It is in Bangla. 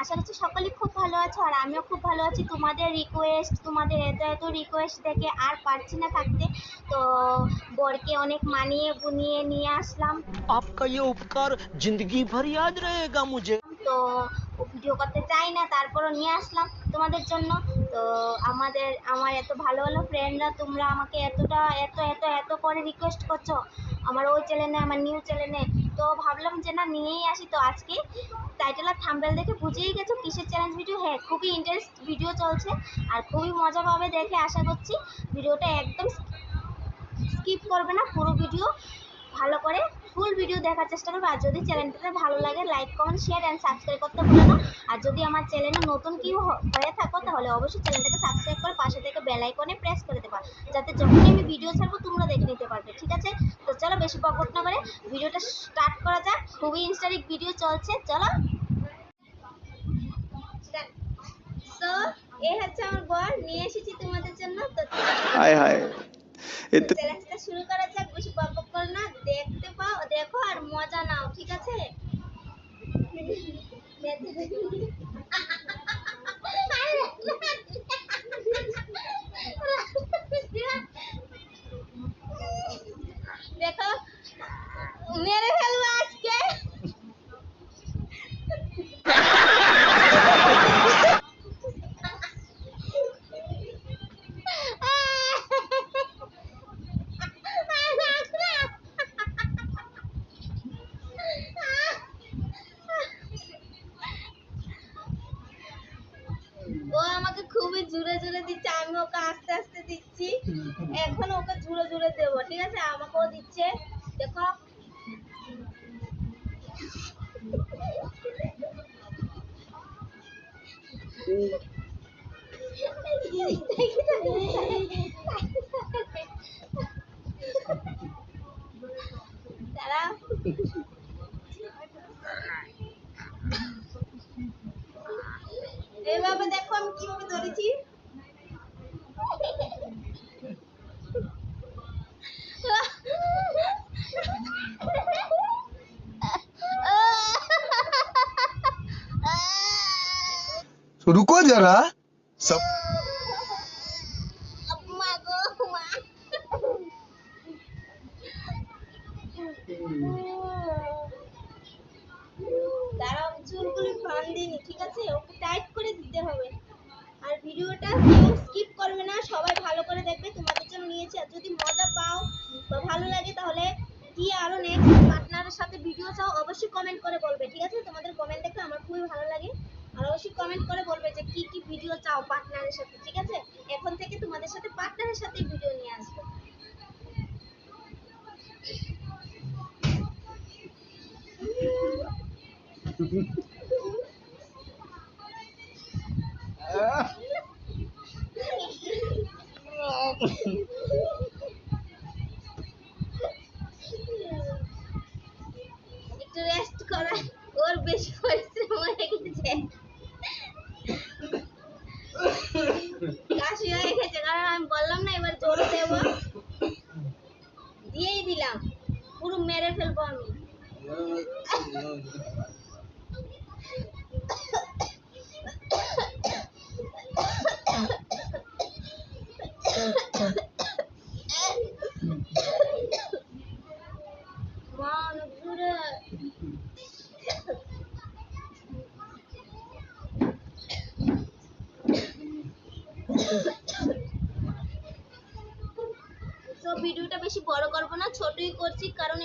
আশা করছি সকলেই খুব ভালো আছো, আর আমিও খুব ভালো আছি। তোমাদের এত রিকোয়েস্ট দেখে আর পারছি না থাকতে, তো বরকে অনেক মানিয়ে গুনিয়ে নিয়ে আসলাম। आपका ये उपकार जिंदगी भर याद रहेगा मुझे। তো ভিডিও করতে চাই না, তারপরও নিয়ে আসলাম তোমাদের জন্য। তো আমার এত ভালো ভালো ফ্রেন্ডরা, তোমরা আমাকে এতটা এত এত এত করে রিকোয়েস্ট করছো আমার ওই চ্যানেলে, আমার নিউ চ্যানেলে। তো ভাবলাম যে না, নিয়েই আসি। তো আজকে টাইটেল আর থাম্বনেল দেখে বুঝেই গেছো কিসের চ্যালেঞ্জ ভিডিও। হ্যাঁ, খুবই ইন্টারেস্ট ভিডিও চলছে আর খুবই মজা পাবে দেখে। আশা করছি ভিডিওটা একদম স্কিপ করবে না, পুরো ভিডিও ভালো করে ফুল ভিডিও দেখার চেষ্টা করবে। আর যদি চ্যানেলটাতে ভালো লাগে, like comment share and subscribe করতে ভুলো না। আর যদি আমার চ্যানেলে নতুন কেউ হয়ে থাকো, তাহলে অবশ্যই চ্যানেলটাকে সাবস্ক্রাইব করে পাশে থেকে বেল আইকনে প্রেস করে দেবা, যাতে যখনই আমি ভিডিও ছাড়বো তোমরা দেখে নিতে পারবে, ঠিক আছে? তো চলো বেশি বকবক না করে ভিডিওটা স্টার্ট করা যাক। খুবই ইন্টারেস্টিং ভিডিও চলছে, চলো। তো এই হচ্ছে আমার বর, নিয়ে এসেছি তোমাদের জন্য। তো হায় হায়, চ্যালেঞ্জটা শুরু করা যাক। বেশি বকবক করো না, দেখো আর মজা নাও, ঠিক আছে? দেখো, মেরে ফেলবো আজকে। ও আমাকে খুবই জোরে জোরে দিচ্ছে, আমি ওকে আস্তে আস্তে দিচ্ছি। এখন ওকে জোরে জোরে দেবো, ঠিক আছে? আমাকেও দিচ্ছে, দেখো। দাঁড়াও, এইভাবে দেখো আমি কিভাবে ধরেছি। रुको जरा सब। মা গো মা। দাঁড়াও, চুলগুলি বাঁধিনি, ঠিক আছে? ওকে টাইট করে দিতে হবে। আর ভিডিওটা কেউ স্কিপ করবে না, সবাই ভালো করে দেখবে, তোমাদের জন্য নিয়েছি। আর যদি মজা পাও বা ভালো লাগে, তাহলে কি আরো নেক্সট পার্টনারের সাথে ভিডিও চাও, অবশ্যই কমেন্ট করে বলবে, ঠিক আছে? তোমাদের কমেন্ট দেখে আমার খুবই ভালো লাগে। আর অবশ্যই কমেন্ট করে বলবে যে কি কি ভিডিও চাও পার্টনারের সাথে, ঠিক আছে? এখন থেকে তোমাদের সাথে পার্টনারের সাথে ভিডিও নিয়ে আসবো। একটু রেস্ট করা, ওর বেশি পরিশ্রম হয়ে গেছে, কাশি হয়ে গেছে। কারণ আমি বললাম না এবার জোর দেব, দিয়েই দিলাম, পুরো মেরে ফেলবো আমি। মা অনেক দূরে। তো ভিডিওটা বেশি বড় করবো না, ছোটই করছি, কারণ